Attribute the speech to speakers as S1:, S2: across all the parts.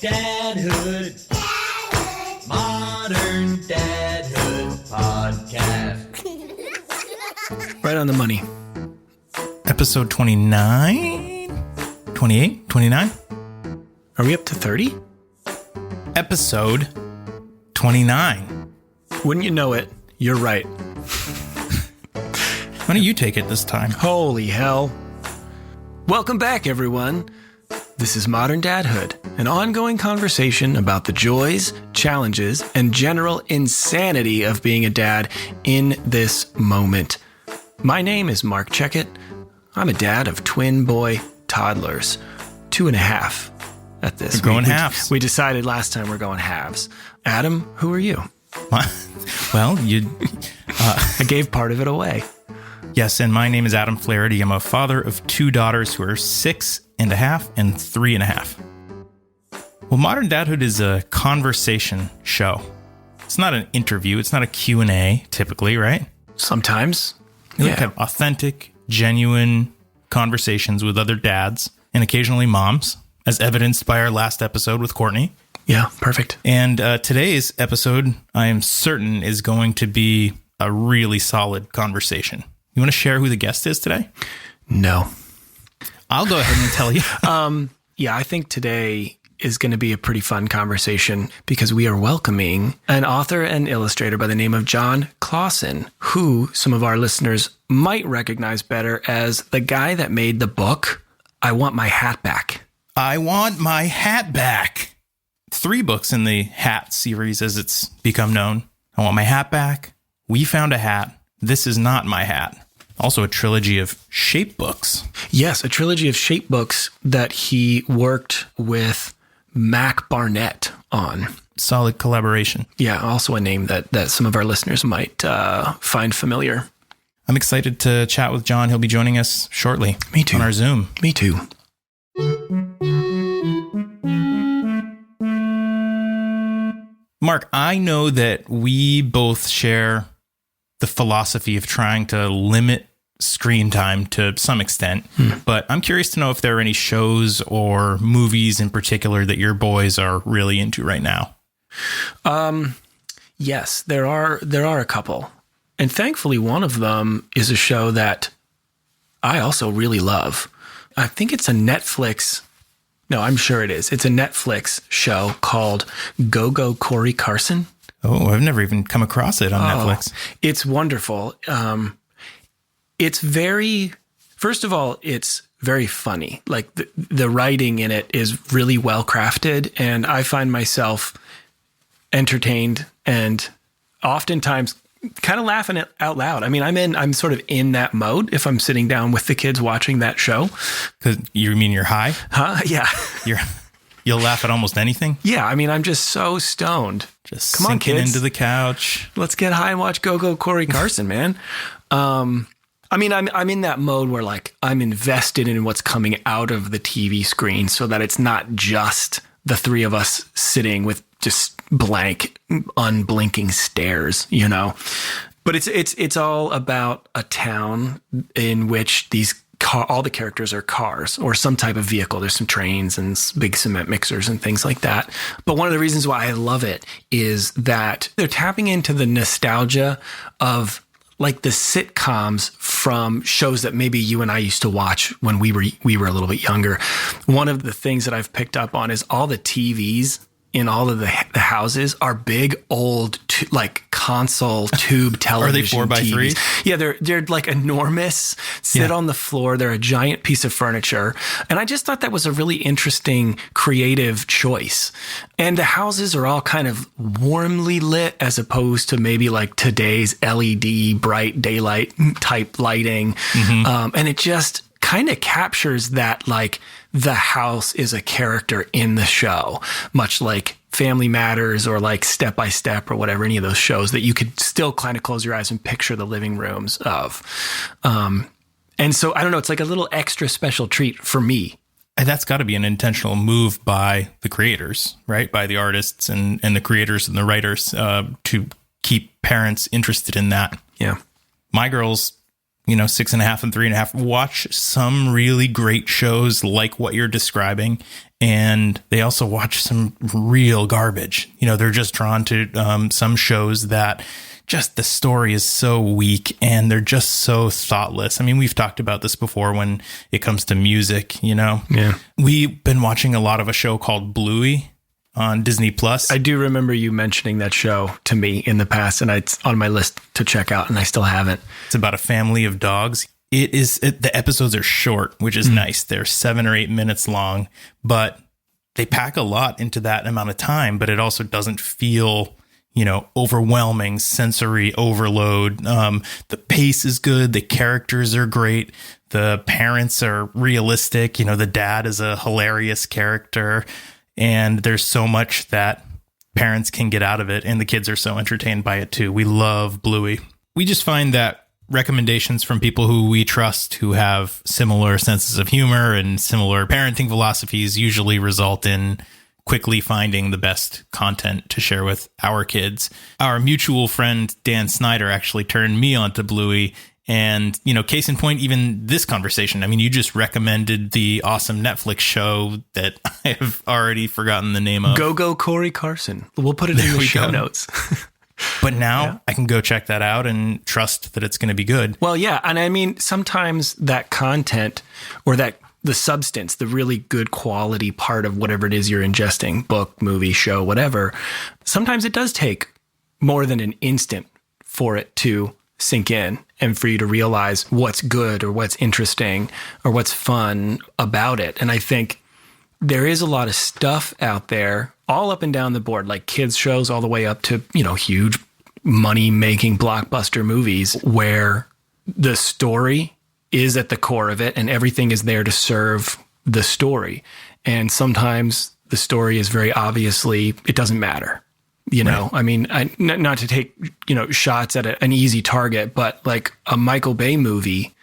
S1: Dadhood. Modern Dadhood podcast.
S2: Right on the money.
S3: Episode 29? 28? 29?
S2: Are we up to 30?
S3: Episode 29.
S2: Wouldn't you know it? You're right.
S3: Why don't you take it this time?
S2: Holy hell. Welcome back, everyone. This is Modern Dadhood, an ongoing conversation about the joys, challenges, and general insanity of being a dad in this moment. My name is Marc. I'm a dad of twin boy toddlers, 2.5 at this.
S3: We're going halves.
S2: We decided last time we're going halves. Adam, who are you?
S3: Well,
S2: I gave part of it away.
S3: Yes, and my name is Adam Flaherty. I'm a father of 2 daughters who are 6.5 and 3.5. Well, Modern Dadhood is a conversation show. It's not an interview. It's not a Q&A, typically, right?
S2: Sometimes.
S3: We like to have authentic, genuine conversations with other dads and occasionally moms, as evidenced by our last episode with Courtney.
S2: Yeah, perfect.
S3: And today's episode, I am certain, is going to be a really solid conversation. You want to share who the guest is today?
S2: No.
S3: I'll go ahead and tell you.
S2: Yeah, I think today is going to be a pretty fun conversation because we are welcoming an author and illustrator by the name of Jon Klassen, who some of our listeners might recognize better as the guy that made the book, I Want My Hat Back.
S3: I Want My Hat Back. 3 books in the Hat series, as it's become known. I Want My Hat Back. We Found a Hat. This Is Not My Hat. Also a trilogy of shape books. Yes,
S2: a trilogy of shape books that he worked with Mac Barnett on.
S3: Solid collaboration.
S2: Yeah, also a name that some of our listeners might find familiar.
S3: I'm excited to chat with Jon. He'll be joining us shortly.
S2: Me too.
S3: On our Zoom.
S2: Me too.
S3: Marc, I know that we both share the philosophy of trying to limit screen time to some extent, but I'm curious to know if there are any shows or movies in particular that your boys are really into right now.
S2: Yes, there are a couple. And thankfully one of them is a show that I also really love. I think it's a Netflix. No, I'm sure it is. It's a Netflix show called Go Corey Carson.
S3: Oh, I've never even come across it on Netflix.
S2: It's wonderful. It's first of all, it's very funny. Like the writing in it is really well crafted, and I find myself entertained and oftentimes kind of laughing out loud. I mean, I'm sort of in that mode if I'm sitting down with the kids watching that show.
S3: 'Cause you mean you're high?
S2: Huh? Yeah.
S3: You'll laugh at almost anything?
S2: Yeah, I mean, I'm just so stoned.
S3: Just
S2: come on, kids,
S3: into the couch.
S2: Let's get high and watch Go Corey Carson, man. I mean, I'm in that mode where like I'm invested in what's coming out of the TV screen so that it's not just the 3 of us sitting with just blank, unblinking stares, you know. But it's all about a town in which all the characters are cars or some type of vehicle. There's some trains and big cement mixers and things like that. But one of the reasons why I love it is that they're tapping into the nostalgia of like the sitcoms from shows that maybe you and I used to watch when we were a little bit younger. One of the things that I've picked up on is all the TVs in all of the houses are big old like console tube television.
S3: Are they 4x3?
S2: TVs. Yeah, they're like enormous, sit on the floor. They're a giant piece of furniture. And I just thought that was a really interesting creative choice. And the houses are all kind of warmly lit as opposed to maybe like today's LED bright daylight type lighting. And it just kind of captures that like the house is a character in the show, much like Family Matters or like Step by Step or whatever, any of those shows that you could still kind of close your eyes and picture the living rooms of. And so, I don't know, it's like a little extra special treat for me.
S3: And that's got to be an intentional move by the creators, right? By the artists and the creators and the writers to keep parents interested in that.
S2: Yeah.
S3: My girls 6.5 and 3.5, watch some really great shows like what you're describing. And they also watch some real garbage. They're just drawn to some shows that just the story is so weak and they're just so thoughtless. I mean, we've talked about this before when it comes to music, Yeah. We've been watching a lot of a show called Bluey on Disney Plus.
S2: I do remember you mentioning that show to me in the past, and it's on my list to check out, and I still haven't.
S3: It's about a family of dogs. The episodes are short, which is nice. They're 7 or 8 minutes long, but they pack a lot into that amount of time, but it also doesn't feel, overwhelming sensory overload. The pace is good. The characters are great. The parents are realistic. The dad is a hilarious character. And there's so much that parents can get out of it, and the kids are so entertained by it too. We love Bluey. We just find that recommendations from people who we trust, who have similar senses of humor and similar parenting philosophies, usually result in quickly finding the best content to share with our kids. Our mutual friend, Dan Snyder, actually turned me on to Bluey. And, case in point, even this conversation, I mean, you just recommended the awesome Netflix show that I have already forgotten the name of.
S2: Go Corey Carson. We'll put it in the show notes.
S3: But now I can go check that out and trust that it's going to be good.
S2: Well, yeah. And I mean, sometimes that content or the substance, the really good quality part of whatever it is you're ingesting, book, movie, show, whatever, sometimes it does take more than an instant for it to sink in and for you to realize what's good or what's interesting or what's fun about it. And I think there is a lot of stuff out there all up and down the board, like kids shows all the way up to, huge money making blockbuster movies where the story is at the core of it and everything is there to serve the story. And sometimes the story is very obviously, it doesn't matter. Right. I mean, not to take, shots at an easy target, but like a Michael Bay movie,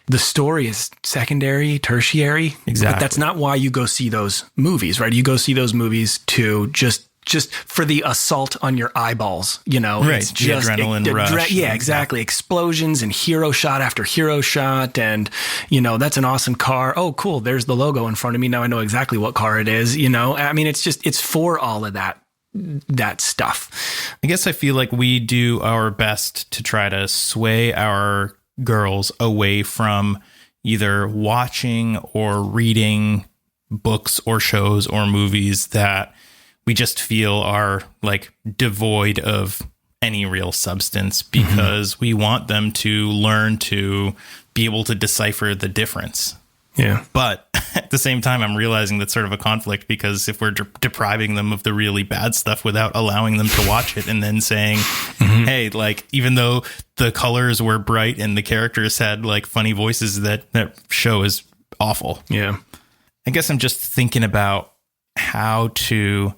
S2: the story is secondary, tertiary.
S3: Exactly.
S2: But that's not why you go see those movies, right? You go see those movies to just for the assault on your eyeballs,
S3: Right.
S2: It's just
S3: the adrenaline rush.
S2: Yeah, exactly. Explosions and hero shot after hero shot. And, that's an awesome car. Oh, cool. There's the logo in front of me. Now I know exactly what car it is. I mean, it's for all of that stuff.
S3: I guess I feel like we do our best to try to sway our girls away from either watching or reading books or shows or movies that we just feel are like devoid of any real substance, because we want them to learn to be able to decipher the difference.
S2: Yeah.
S3: But at the same time, I'm realizing that's sort of a conflict, because if we're depriving them of the really bad stuff without allowing them to watch it and then saying, hey, like, even though the colors were bright and the characters had like funny voices, that show is awful.
S2: Yeah.
S3: I guess I'm just thinking about how to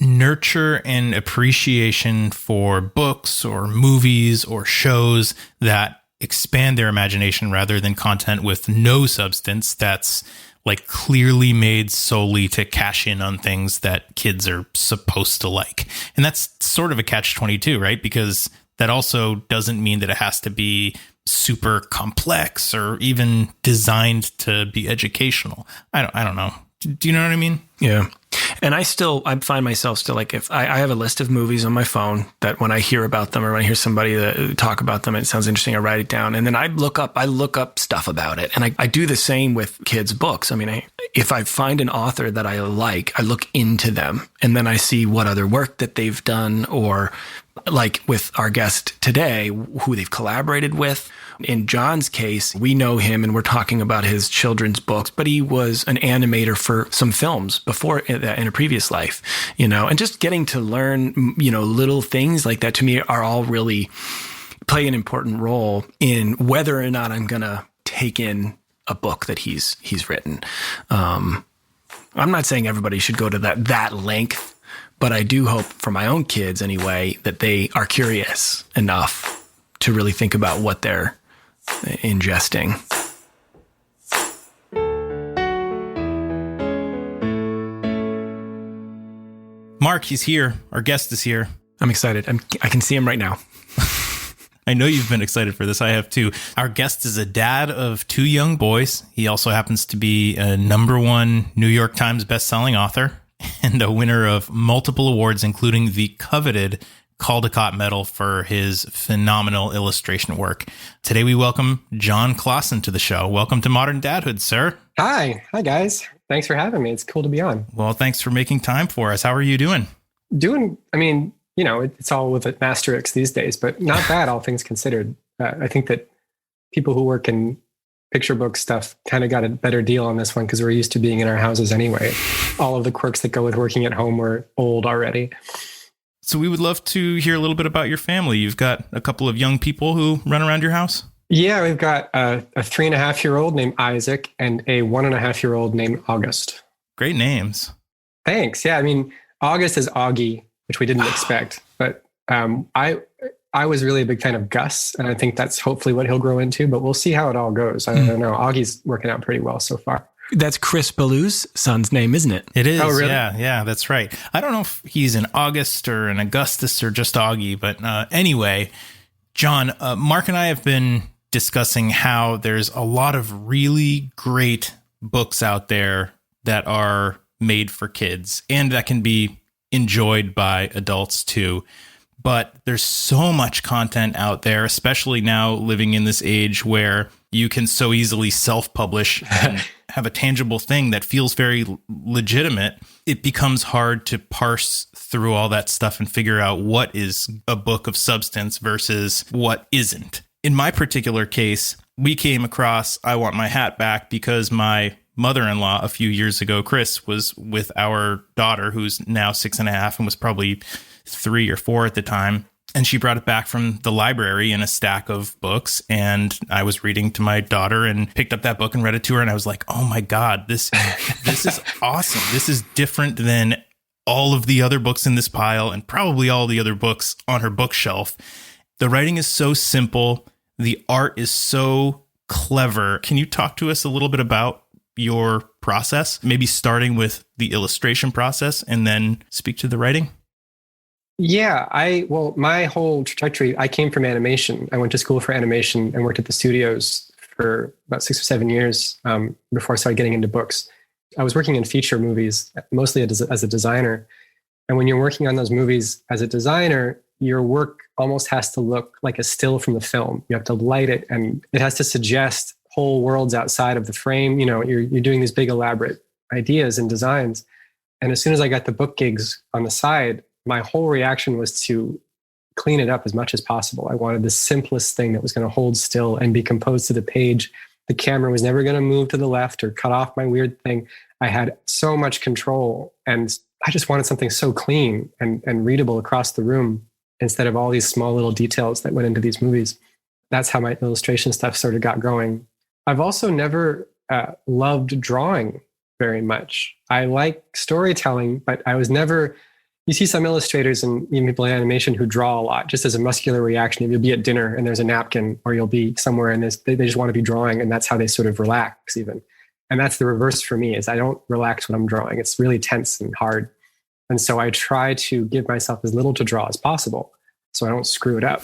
S3: nurture an appreciation for books or movies or shows that expand their imagination rather than content with no substance that's like clearly made solely to cash in on things that kids are supposed to like. And that's sort of a catch-22, right? Because that also doesn't mean that it has to be super complex or even designed to be educational. I don't know. Do you know what I mean?
S2: Yeah. And I find myself still like, if I have a list of movies on my phone that when I hear about them or when I hear somebody talk about them, it sounds interesting, I write it down. And then I look up stuff about it. And I do the same with kids' books. I mean, if I find an author that I like, I look into them and then I see what other work that they've done, or like with our guest today, who they've collaborated with. In Jon's case, we know him and we're talking about his children's books, but he was an animator for some films before in a previous life, and just getting to learn, little things like that to me are all really play an important role in whether or not I'm going to take in a book that he's written. I'm not saying everybody should go to that length, but I do hope for my own kids anyway, that they are curious enough to really think about what they're ingesting.
S3: Marc, he's here. Our guest is here.
S2: I'm excited. I can see him right now.
S3: I know you've been excited for this. I have too. Our guest is a dad of 2 young boys. He also happens to be a #1 New York Times bestselling author and a winner of multiple awards, including the coveted Caldecott Medal for his phenomenal illustration work. Today we welcome Jon Klassen to the show. Welcome to Modern Dadhood, sir.
S4: Hi guys. Thanks for having me. It's cool to be on.
S3: Well, thanks for making time for us. How are you doing?
S4: It's all with an asterisk these days, but not bad, all things considered. I think that people who work in picture book stuff kind of got a better deal on this one because we're used to being in our houses anyway. All of the quirks that go with working at home were old already.
S3: So we would love to hear a little bit about your family. You've got a couple of young people who run around your house?
S4: Yeah, we've got a 3.5-year-old named Isaac and a 1.5-year-old named August.
S3: Great names.
S4: Thanks. Yeah, August is Augie, which we didn't expect. But I was really a big fan of Gus, and I think that's hopefully what he'll grow into, but we'll see how it all goes. I don't know. Augie's working out pretty well so far.
S2: That's Chris Ballou's son's name, isn't it?
S3: It is.
S4: Oh, really?
S3: Yeah, that's right. I don't know if he's an August or an Augustus or just Augie, but anyway, Jon, Marc and I have been discussing how there's a lot of really great books out there that are made for kids and that can be enjoyed by adults too. But there's so much content out there, especially now living in this age where you can so easily self-publish and have a tangible thing that feels very legitimate. It becomes hard to parse through all that stuff and figure out what is a book of substance versus what isn't. In my particular case, we came across I Want My Hat Back because my mother-in-law a few years ago, Chris, was with our daughter, who's now 6.5 and was probably 3 or 4 at the time. And she brought it back from the library in a stack of books. And I was reading to my daughter and picked up that book and read it to her. And I was like, oh my God, this is awesome. This is different than all of the other books in this pile and probably all the other books on her bookshelf. The writing is so simple. The art is so clever. Can you talk to us a little bit about your process, maybe starting with the illustration process and then speak to the writing?
S4: Yeah, my whole trajectory, I came from animation. I went to school for animation and worked at the studios for about 6 or 7 years before I started getting into books. I was working in feature movies, mostly as a designer. And when you're working on those movies as a designer, your work almost has to look like a still from the film. You have to light it and it has to suggest whole worlds outside of the frame. You're doing these big elaborate ideas and designs. And as soon as I got the book gigs on the side, my whole reaction was to clean it up as much as possible. I wanted the simplest thing that was going to hold still and be composed to the page. The camera was never going to move to the left or cut off my weird thing. I had so much control and I just wanted something so clean and readable across the room instead of all these small little details that went into these movies. That's how my illustration stuff sort of got going. I've also never loved drawing very much. I like storytelling, but I was never... You see some illustrators and even people in animation who draw a lot just as a muscular reaction. You'll be at dinner and there's a napkin, or you'll be somewhere and they just want to be drawing, and that's how they sort of relax even. And that's the reverse for me, is I don't relax when I'm drawing. It's really tense and hard. And so I try to give myself as little to draw as possible so I don't screw it up.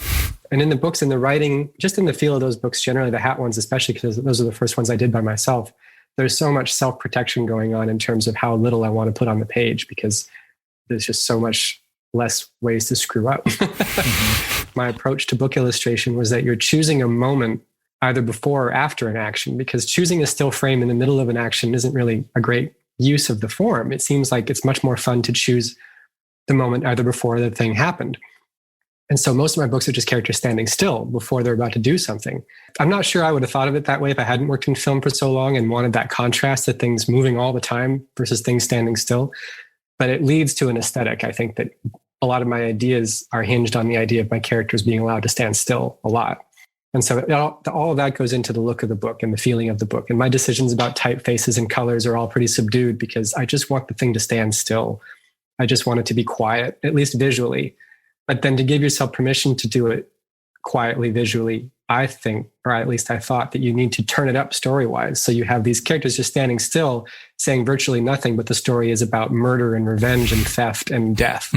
S4: And in the books and the writing, just in the feel of those books, generally the hat ones, especially because those are the first ones I did by myself, there's so much self-protection going on in terms of how little I want to put on the page because there's just so much less ways to screw up. My approach to book illustration was that you're choosing a moment either before or after an action, because choosing a still frame in the middle of an action isn't really a great use of the form. It seems like it's much more fun to choose the moment either before the thing happened. And so most of my books are just characters standing still before they're about to do something. I'm not sure I would have thought of it that way if I hadn't worked in film for so long and wanted that contrast of things moving all the time versus things standing still. But it leads to an aesthetic. I think that a lot of my ideas are hinged on the idea of my characters being allowed to stand still a lot. And so all of that goes into the look of the book and the feeling of the book. And my decisions about typefaces and colors are all pretty subdued because I just want the thing to stand still. I just want it to be quiet, at least visually. But then to give yourself permission to do it quietly visually, I think, or at least I thought, that you need to turn it up story-wise. So you have these characters just standing still, saying virtually nothing, but the story is about murder and revenge and theft and death.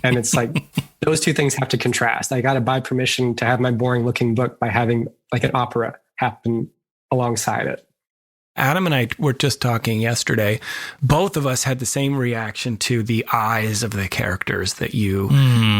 S4: And it's like, those two things have to contrast. I got to buy permission to have my boring looking book by having like an opera happen alongside it.
S2: Adam and I were just talking yesterday. Both of us had the same reaction to the eyes of the characters that you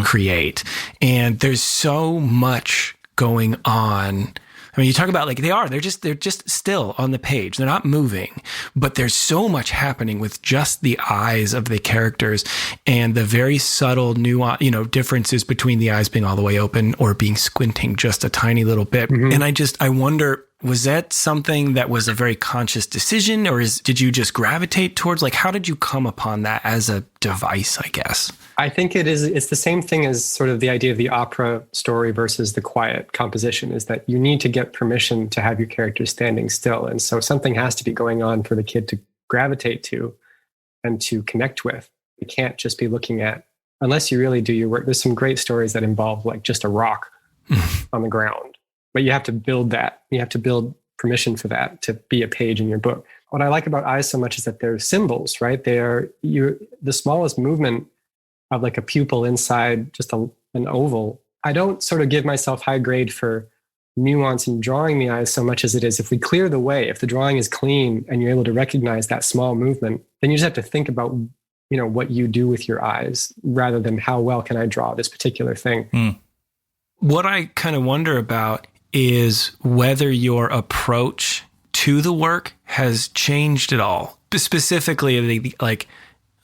S2: create. And there's so much going on. I mean, you talk about like they're just still on the page. They're not moving, but there's so much happening with just the eyes of the characters and the very subtle differences between the eyes being all the way open or being squinting just a tiny little bit. And I wonder, was that something that was a very conscious decision, or did you just gravitate towards, like, how did you come upon that as a device, I guess?
S4: I think it's the same thing as sort of the idea of the opera story versus the quiet composition, is that you need to get permission to have your characters standing still. And so something has to be going on for the kid to gravitate to and to connect with. You can't just be looking at, unless you really do your work. There's some great stories that involve like just a rock on the ground. But you have to build that. You have to build permission for that to be a page in your book. What I like about eyes so much is that they're symbols, right? They are the smallest movement of like a pupil inside just an oval. I don't sort of give myself high grade for nuance in drawing the eyes so much as it is if we clear the way, if the drawing is clean and you're able to recognize that small movement, then you just have to think about, what you do with your eyes rather than how well can I draw this particular thing.
S2: What I kind of wonder about is whether your approach to the work has changed at all, specifically like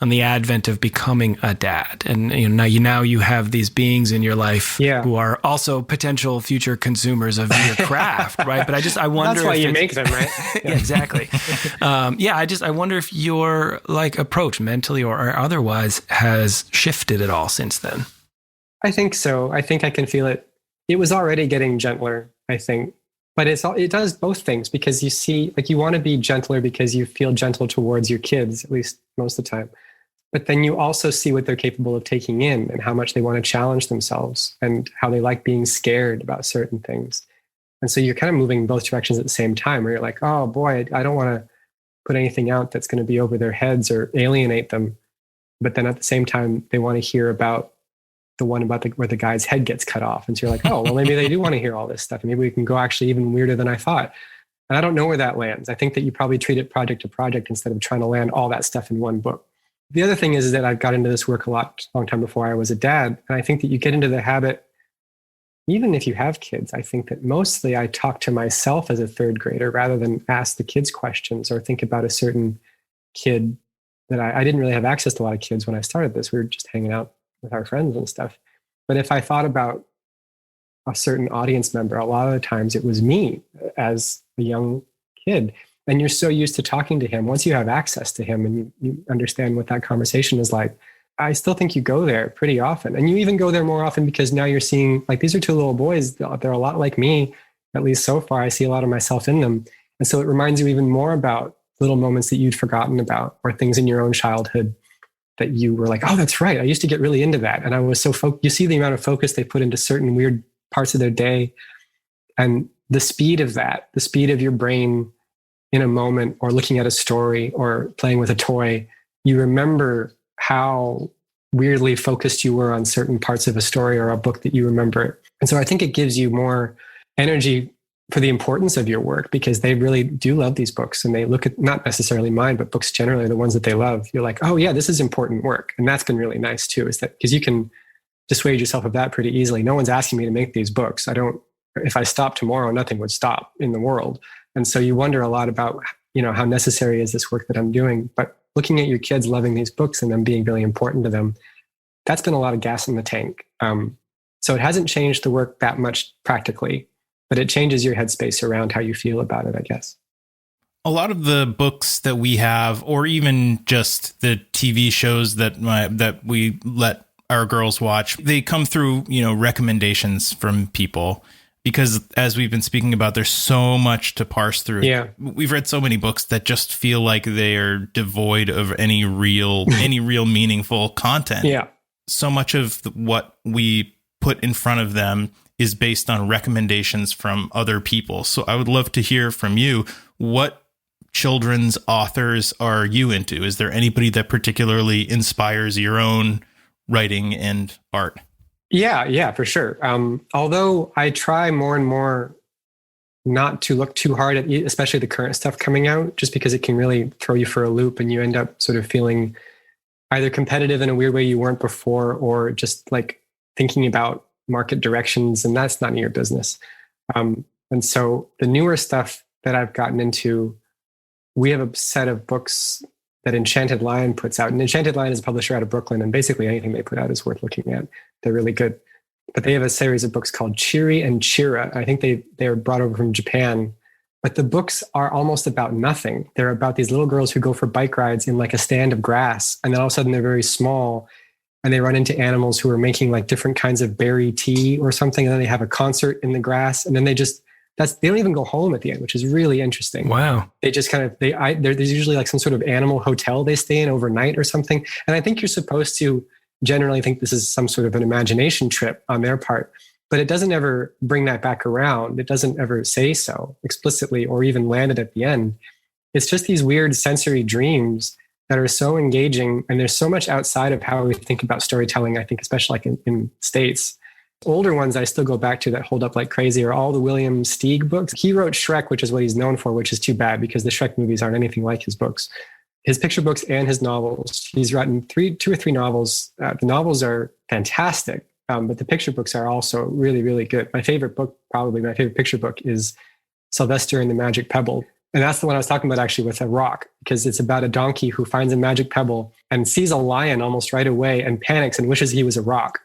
S2: on the advent of becoming a dad. And now you have these beings in your life who are also potential future consumers of your craft, right? But I wonder
S4: that's why you make them, right?
S2: Yeah, exactly. I wonder if your like approach mentally or otherwise has shifted at all since then.
S4: I think so. I think I can feel it. It was already getting gentler, I think, but it does both things, because you see, like, you want to be gentler because you feel gentle towards your kids, at least most of the time. But then you also see what they're capable of taking in and how much they want to challenge themselves and how they like being scared about certain things. And so you're kind of moving in both directions at the same time, where you're like, oh boy, I don't want to put anything out that's going to be over their heads or alienate them. But then at the same time, they want to hear about the one about where the guy's head gets cut off. And so you're like, oh, well, maybe they do want to hear all this stuff. And maybe we can go actually even weirder than I thought. And I don't know where that lands. I think that you probably treat it project to project instead of trying to land all that stuff in one book. The other thing is that I've got into this work a long time before I was a dad. And I think that you get into the habit, even if you have kids, I think that mostly I talk to myself as a third grader rather than ask the kids questions or think about a certain kid that I didn't really have access to a lot of kids when I started this. We were just hanging out with our friends and stuff. But if I thought about a certain audience member, a lot of the times it was me as a young kid. And you're so used to talking to him. Once you have access to him and you understand what that conversation is like, I still think you go there pretty often. And you even go there more often because now you're seeing, like, these are two little boys. They're a lot like me, at least so far. I see a lot of myself in them. And so it reminds you even more about little moments that you'd forgotten about, or things in your own childhood that you were like, oh, that's right. I used to get really into that. And I was so you see the amount of focus they put into certain weird parts of their day, and the speed of that, the speed of your brain in a moment, or looking at a story or playing with a toy, you remember how weirdly focused you were on certain parts of a story or a book that you remember. And so I think it gives you more energy for the importance of your work, because they really do love these books, and they look at, not necessarily mine, but books generally, the ones that they love. You're like, oh yeah, this is important work. And that's been really nice too, is that because you can dissuade yourself of that pretty easily. No one's asking me to make these books. If I stopped tomorrow, nothing would stop in the world. And so you wonder a lot about, how necessary is this work that I'm doing? But looking at your kids loving these books and them being really important to them, that's been a lot of gas in the tank. So it hasn't changed the work that much practically, but it changes your headspace around how you feel about it, I guess.
S3: A lot of the books that we have, or even just the TV shows that we let our girls watch, they come through, recommendations from people. Because as we've been speaking about, there's so much to parse through.
S4: Yeah.
S3: We've read so many books that just feel like they are devoid of any real meaningful content.
S4: Yeah.
S3: So much of what we put in front of them is based on recommendations from other people. So I would love to hear from you. What children's authors are you into? Is there anybody that particularly inspires your own writing and art?
S4: Yeah, for sure. Although I try more and more not to look too hard at, especially the current stuff coming out, just because it can really throw you for a loop and you end up sort of feeling either competitive in a weird way you weren't before, or just like thinking about market directions, and that's none of your business. And so the newer stuff that I've gotten into, we have a set of books that Enchanted Lion puts out. And Enchanted Lion is a publisher out of Brooklyn, and basically anything they put out is worth looking at. They're really good. But they have a series of books called Cheery and Chira. I think they are brought over from Japan. But the books are almost about nothing. They're about these little girls who go for bike rides in like a stand of grass. And then all of a sudden they're very small and they run into animals who are making like different kinds of berry tea or something. And then they have a concert in the grass. And then they don't even go home at the end, which is really interesting.
S2: Wow.
S4: They just kind of, there's usually like some sort of animal hotel they stay in overnight or something. And I think you're supposed to generally think this is some sort of an imagination trip on their part, but it doesn't ever bring that back around. It doesn't ever say so explicitly or even land it at the end. It's just these weird sensory dreams that are so engaging. And there's so much outside of how we think about storytelling, I think, especially like in States. Older ones I still go back to that hold up like crazy are all the William Steig books. He wrote Shrek, which is what he's known for, which is too bad because the Shrek movies aren't anything like his books. His picture books and his novels. He's written two or three novels. The novels are fantastic, but the picture books are also really, really good. My favorite book, probably my favorite picture book, is Sylvester and the Magic Pebble. And that's the one I was talking about actually with a rock, because it's about a donkey who finds a magic pebble and sees a lion almost right away and panics and wishes he was a rock.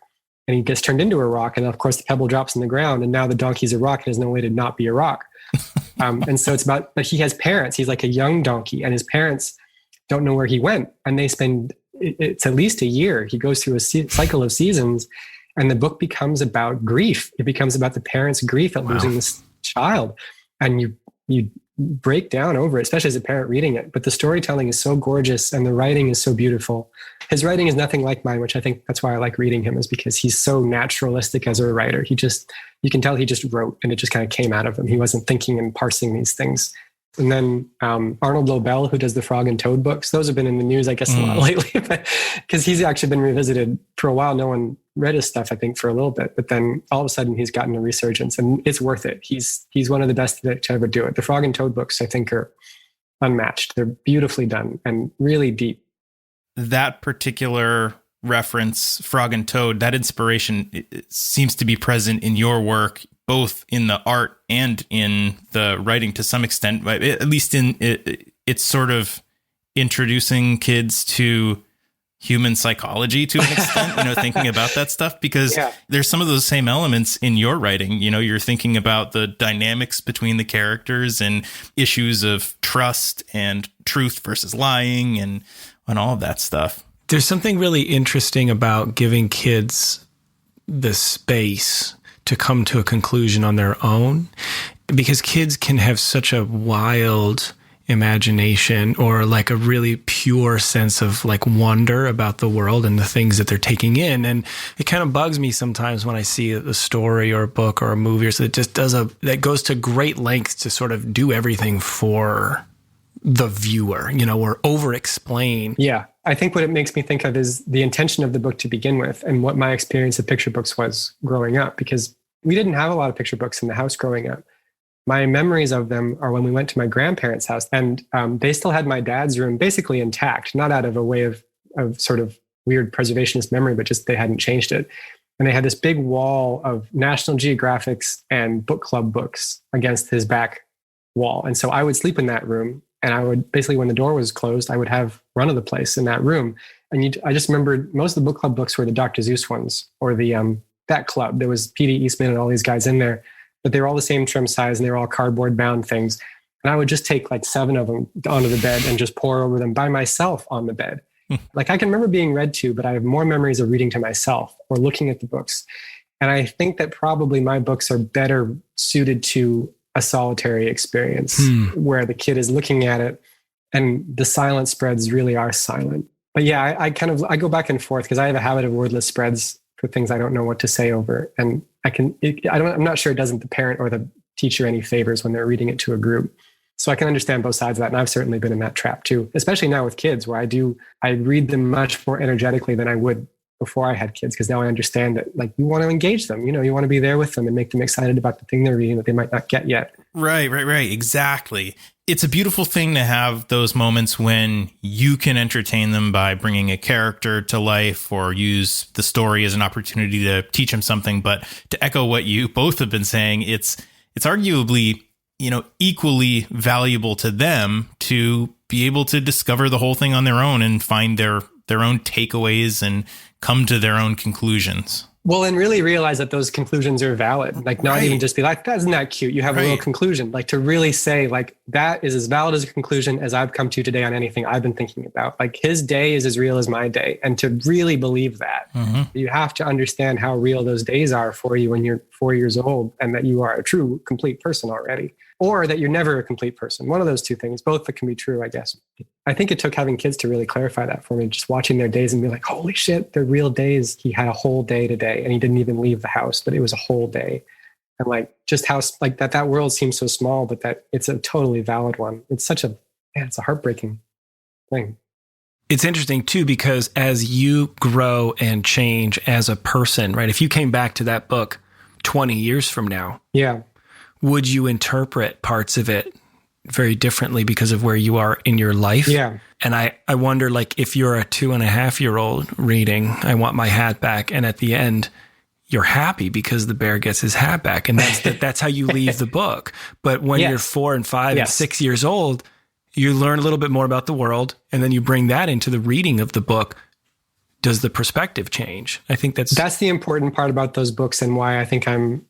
S4: And he gets turned into a rock. And of course, the pebble drops in the ground. And now the donkey's a rock and there's no way to not be a rock. And so it's about, but he has parents. He's like a young donkey and his parents don't know where he went. And they spend, it's at least a year. He goes through a cycle of seasons. And the book becomes about grief. It becomes about the parents' grief at losing this child. And you break down over it, especially as a parent reading it. But the storytelling is so gorgeous and the writing is so beautiful. His writing is nothing like mine, which I think that's why I like reading him, is because he's so naturalistic as a writer. You can tell he just wrote and it just kind of came out of him. He wasn't thinking and parsing these things. And then Arnold Lobel, who does the Frog and Toad books, those have been in the news, I guess, a lot lately, because he's actually been revisited for a while. No one read his stuff, I think, for a little bit, but then all of a sudden he's gotten a resurgence, and it's worth it. He's one of the best to ever do it. The Frog and Toad books, I think, are unmatched. They're beautifully done and really deep.
S3: That particular reference, Frog and Toad, that inspiration it seems to be present in your work, both in the art and in the writing to some extent, at least in it's sort of introducing kids to human psychology to an extent, thinking about that stuff, because there's some of those same elements in your writing. You're thinking about the dynamics between the characters and issues of trust and truth versus lying and all of that stuff.
S2: There's something really interesting about giving kids the space to come to a conclusion on their own, because kids can have such a wild imagination or like a really pure sense of like wonder about the world and the things that they're taking in. And it kind of bugs me sometimes when I see a story or a book or a movie or so that just that goes to great lengths to sort of do everything for the viewer, or over explain.
S4: Yeah. I think what it makes me think of is the intention of the book to begin with and what my experience of picture books was growing up, because we didn't have a lot of picture books in the house growing up. My memories of them are when we went to my grandparents' house, and they still had my dad's room basically intact, not out of a way of sort of weird preservationist memory, but just they hadn't changed it. And they had this big wall of National Geographics and book club books against his back wall. And so I would sleep in that room. And I would basically, when the door was closed, I would have run of the place in that room. And I just remembered most of the book club books were the Dr. Seuss ones, or the that club. There was P.D. Eastman and all these guys in there, but they were all the same trim size and they were all cardboard bound things. And I would just take like 7 of them onto the bed and just pour over them by myself on the bed. Like I can remember being read to, but I have more memories of reading to myself or looking at the books. And I think that probably my books are better suited to a solitary experience where the kid is looking at it and the silent spreads really are silent. But yeah, I go back and forth because I have a habit of wordless spreads for things I don't know what to say over. And I'm not sure it doesn't the parent or the teacher any favors when they're reading it to a group. So I can understand both sides of that. And I've certainly been in that trap too, especially now with kids where I read them much more energetically than I would before I had kids, because now I understand that like you want to engage them, you want to be there with them and make them excited about the thing they're reading that they might not get yet.
S3: Right. Exactly. It's a beautiful thing to have those moments when you can entertain them by bringing a character to life or use the story as an opportunity to teach them something. But to echo what you both have been saying, it's arguably, equally valuable to them to be able to discover the whole thing on their own and find their own takeaways and come to their own conclusions.
S4: Well, and really realize that those conclusions are valid. Like not even just be like, isn't that cute? You have a little conclusion. Like to really say like, that is as valid as a conclusion as I've come to today on anything I've been thinking about. Like his day is as real as my day. And to really believe that, you have to understand how real those days are for you when you're 4 years old and that you are a true, complete person already. Or that you're never a complete person. One of those two things, both that can be true, I guess. I think it took having kids to really clarify that for me, just watching their days and be like, holy shit, they're real days. He had a whole day today and he didn't even leave the house, but it was a whole day. And like, just how, like that world seems so small, but that it's a totally valid one. It's it's a heartbreaking thing.
S2: It's interesting too, because as you grow and change as a person, right? If you came back to that book 20 years from now, would you interpret parts of it very differently because of where you are in your life?
S4: Yeah.
S2: And I wonder, like, if you're a 2.5-year-old reading, I want my hat back. And at the end, you're happy because the bear gets his hat back. And that's how you leave the book. But when you're 4 and 5 and 6 years old, you learn a little bit more about the world. And then you bring that into the reading of the book. Does the perspective change? I think that's
S4: the important part about those books, and why I think I'm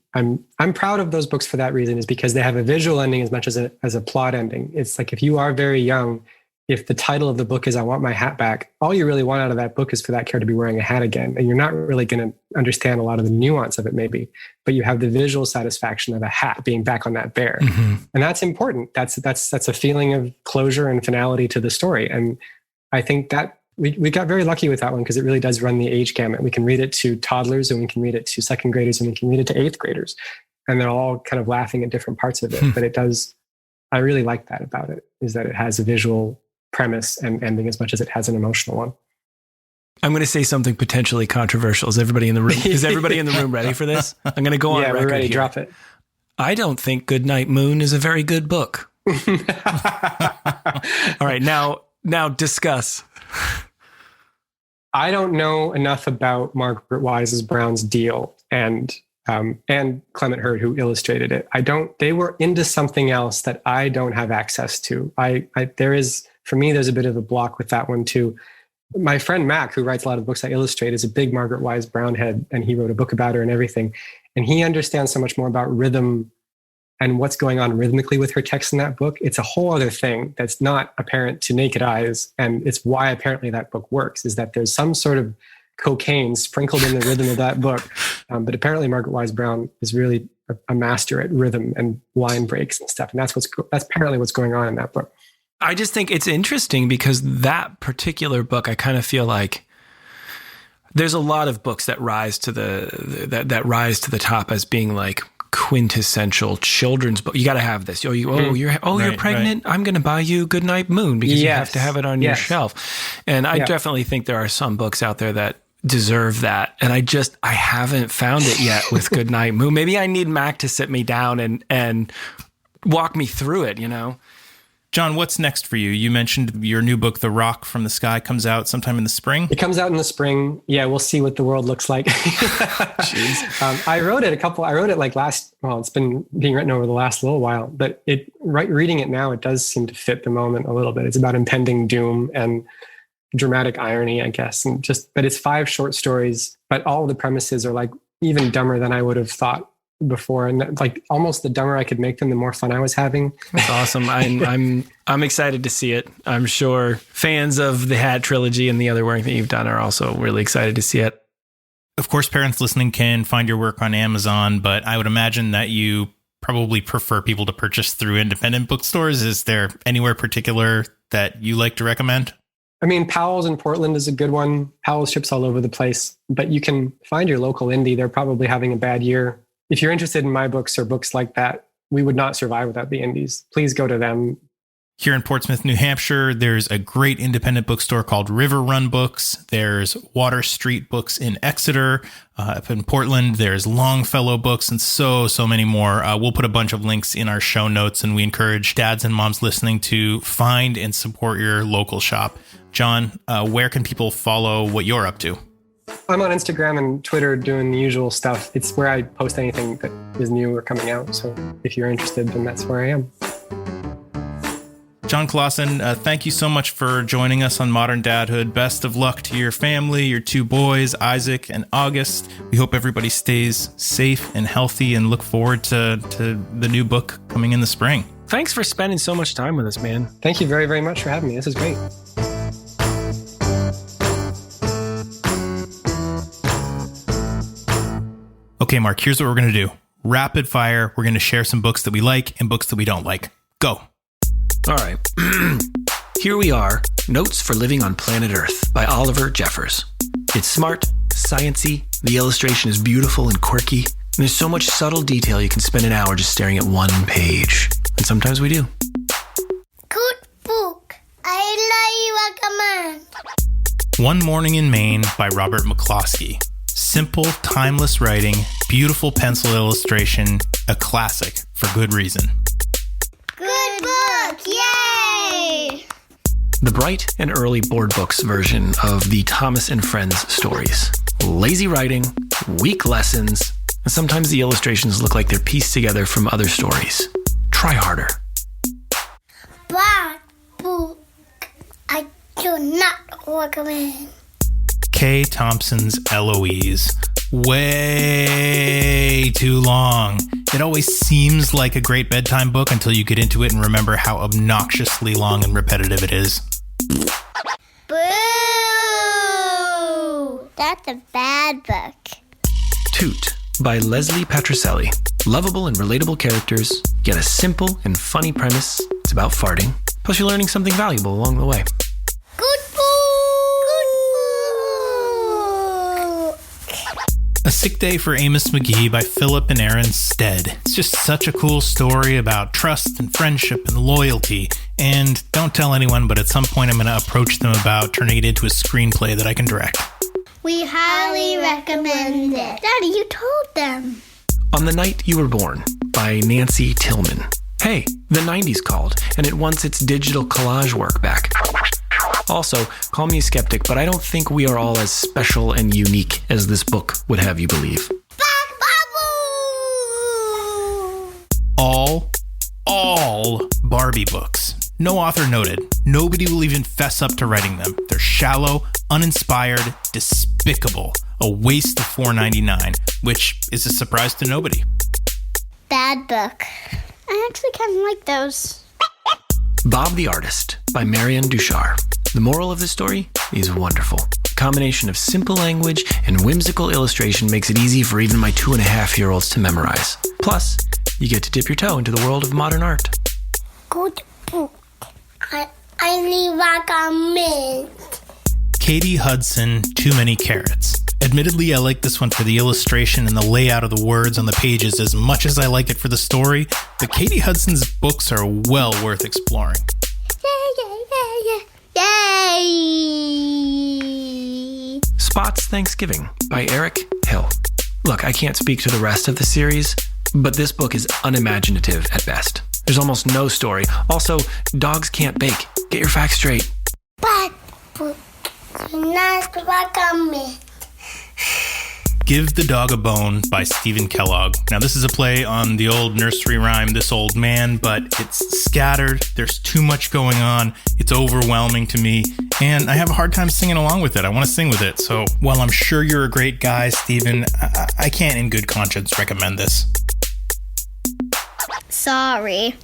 S4: proud of those books for that reason, is because they have a visual ending as much as a plot ending. It's like, if you are very young, if the title of the book is I Want My Hat Back, all you really want out of that book is for that character to be wearing a hat again. And you're not really going to understand a lot of the nuance of it maybe, but you have the visual satisfaction of a hat being back on that bear. And that's important. That's a feeling of closure and finality to the story. And I think that we got very lucky with that one, because it really does run the age gamut. We can read it to toddlers, and we can read it to second graders, and we can read it to 8th graders. And they're all kind of laughing at different parts of it. But I really like that about it, is that it has a visual premise and ending as much as it has an emotional one.
S2: I'm going to say something potentially controversial. Is everybody in the room ready for this? I'm going to go on record.
S4: We're ready.
S2: Here.
S4: Drop it.
S2: I don't think Goodnight Moon is a very good book. All right. Now discuss.
S4: I don't know enough about Margaret Wise Brown's Deal and Clement Hurd, who illustrated it. They were into something else that I don't have access to. For me, there's a bit of a block with that one too. My friend Mac, who writes a lot of books I illustrate, is a big Margaret Wise Brown head, and he wrote a book about her and everything. And he understands so much more about rhythm and what's going on rhythmically with her text in that book. It's a whole other thing that's not apparent to naked eyes. And it's why apparently that book works, is that there's some sort of cocaine sprinkled in the rhythm of that book. But apparently Margaret Wise Brown is really a master at rhythm and line breaks and stuff. And that's apparently what's going on in that book.
S2: I just think it's interesting because that particular book, I kind of feel like there's a lot of books that rise to the top as being like quintessential children's book. You got to have this. You're pregnant. Right. I'm going to buy you Goodnight Moon because you have to have it on your shelf. And I definitely think there are some books out there that deserve that. And I haven't found it yet with Goodnight Moon. Maybe I need Mac to sit me down and walk me through it,
S3: Jon, what's next for you? You mentioned your new book, The Rock from the Sky, comes out sometime in the spring.
S4: It comes out in the spring. Yeah, we'll see what the world looks like. Jeez. I wrote it like it's been being written over the last little while, but reading it now, it does seem to fit the moment a little bit. It's about impending doom and dramatic irony, I guess. But it's 5 short stories, but all of the premises are like even dumber than I would have thought before, and like almost the dumber I could make them, the more fun I was having.
S2: That's awesome. I'm excited to see it. I'm sure fans of the Hat trilogy and the other work that you've done are also really excited to see it.
S3: Of course, parents listening can find your work on Amazon, but I would imagine that you probably prefer people to purchase through independent bookstores. Is there anywhere particular that you like to recommend?
S4: I mean, Powell's in Portland is a good one. Powell's ships all over the place, but you can find your local indie. They're probably having a bad year. If you're interested in my books or books like that, we would not survive without the indies. Please go to them.
S3: Here in Portsmouth, New Hampshire, there's a great independent bookstore called River Run Books. There's Water Street Books in Exeter. Up in Portland, there's Longfellow Books, and so many more. We'll put a bunch of links in our show notes, and we encourage dads and moms listening to find and support your local shop. Jon, where can people follow what you're up to?
S4: I'm on Instagram and Twitter doing the usual stuff. It's where I post anything that is new or coming out. So if you're interested, then that's where I am.
S3: Jon Klassen, thank you so much for joining us on Modern Dadhood. Best of luck to your family, your two boys, Isaac and August. We hope everybody stays safe and healthy and look forward to the new book coming in the spring.
S2: Thanks for spending so much time with us, man.
S4: Thank you very, very much for having me. This is great.
S3: Okay, Marc, here's what we're going to do. Rapid fire. We're going to share some books that we like and books that we don't like. Go.
S2: All right. Here we are. Notes for Living on Planet Earth by Oliver Jeffers. It's smart, sciencey. The illustration is beautiful and quirky. And there's so much subtle detail you can spend an hour just staring at one page. And sometimes we do.
S5: Good book. I recommend.
S3: One Morning in Maine by Robert McCloskey. Simple, timeless writing, beautiful pencil illustration, a classic for good reason.
S5: Good book. Yay!
S2: The Bright and Early Board Books version of the Thomas and Friends stories. Lazy writing, weak lessons, and sometimes the illustrations look like they're pieced together from other stories. Try harder.
S5: Bad book. I do not recommend.
S3: Kay Thompson's Eloise. Way too long. It always seems like a great bedtime book until you get into it and remember how obnoxiously long and repetitive it is.
S5: Boo! That's a bad book.
S2: Toot by Leslie Patricelli. Lovable and relatable characters, yet a simple and funny premise. It's about farting. Plus you're learning something valuable along the way.
S5: Good book.
S3: A Sick Day for Amos McGee by Philip and Aaron Stead. It's just such a cool story about trust and friendship and loyalty. And don't tell anyone, but at some point I'm going to approach them about turning it into a screenplay that I can direct.
S5: We highly recommend it. Daddy, you told them.
S2: On the Night You Were Born by Nancy Tillman. Hey, the 90s called, and it wants its digital collage work back. Also, call me a skeptic, but I don't think we are all as special and unique as this book would have you believe.
S3: All Barbie books. No author noted. Nobody will even fess up to writing them. They're shallow, uninspired, despicable. A waste of $4.99, which is a surprise to nobody.
S5: Bad book. I actually kind of like those.
S2: Bob the Artist by Marianne Duchar. The moral of the story is wonderful. A combination of simple language and whimsical illustration makes it easy for even my 2.5-year-olds to memorize. Plus, you get to dip your toe into the world of modern art.
S5: Good book. I highly recommend.
S3: Katie Hudson, Too Many Carrots. Admittedly, I like this one for the illustration and the layout of the words on the pages as much as I like it for the story, but Katie Hudson's books are well worth exploring.
S5: Yay!
S2: Spot's Thanksgiving by Eric Hill. Look, I can't speak to the rest of the series, but this book is unimaginative at best. There's almost no story. Also, dogs can't bake. Get your facts straight.
S5: Bad book. Not recommend.
S3: Give the Dog a Bone by Stephen Kellogg. Now, this is a play on the old nursery rhyme, This Old Man, but it's scattered. There's too much going on. It's overwhelming to me, and I have a hard time singing along with it. I want to sing with it. So while I'm sure you're a great guy, Stephen, I can't in good conscience recommend this.
S5: Sorry.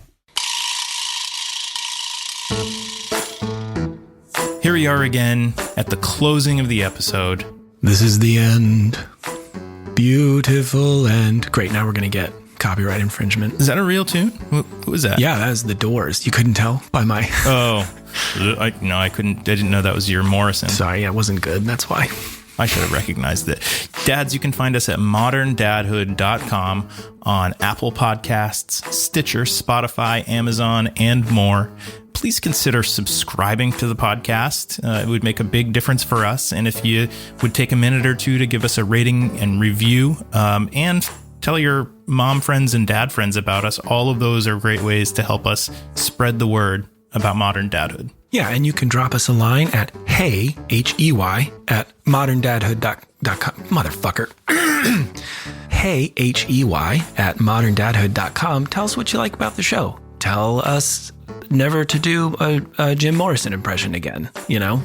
S3: Here we are again at the closing of the episode.
S2: This is the end. Beautiful end. Great, now we're going to get copyright infringement.
S3: Is that a real tune? Who was that?
S2: Yeah, that was The Doors. You couldn't tell by my...
S3: Oh, I didn't know that was your Morrison.
S2: Sorry, it wasn't good. That's why.
S3: I should have recognized it. Dads, you can find us at moderndadhood.com on Apple Podcasts, Stitcher, Spotify, Amazon, and more. please consider subscribing to the podcast. It would make a big difference for us. And if you would take a minute or two to give us a rating and review, and tell your mom friends and dad friends about us, all of those are great ways to help us spread the word about modern dadhood.
S2: Yeah, and you can drop us a line at hey, H-E-Y, at moderndadhood.com. Motherfucker. Hey, H-E-Y, at moderndadhood.com. Tell us what you like about the show. Tell us never to do a Jim Morrison impression again, you know?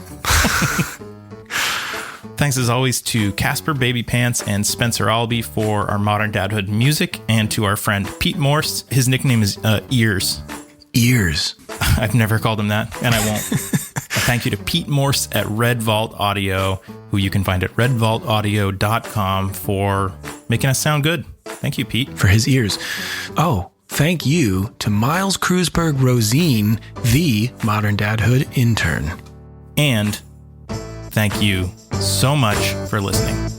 S3: Thanks as always to Casper Baby Pants and Spencer Albee for our Modern Dadhood music, and to our friend Pete Morse. His nickname is Ears.
S2: Ears.
S3: I've never called him that, and I won't. Thank you to Pete Morse at Red Vault Audio, who you can find at redvaultaudio.com, for making us sound good. Thank you, Pete.
S2: For his ears. Oh, thank you to Miles Kreuzberg Rosine, the Modern Dadhood intern.
S3: And thank you so much for listening.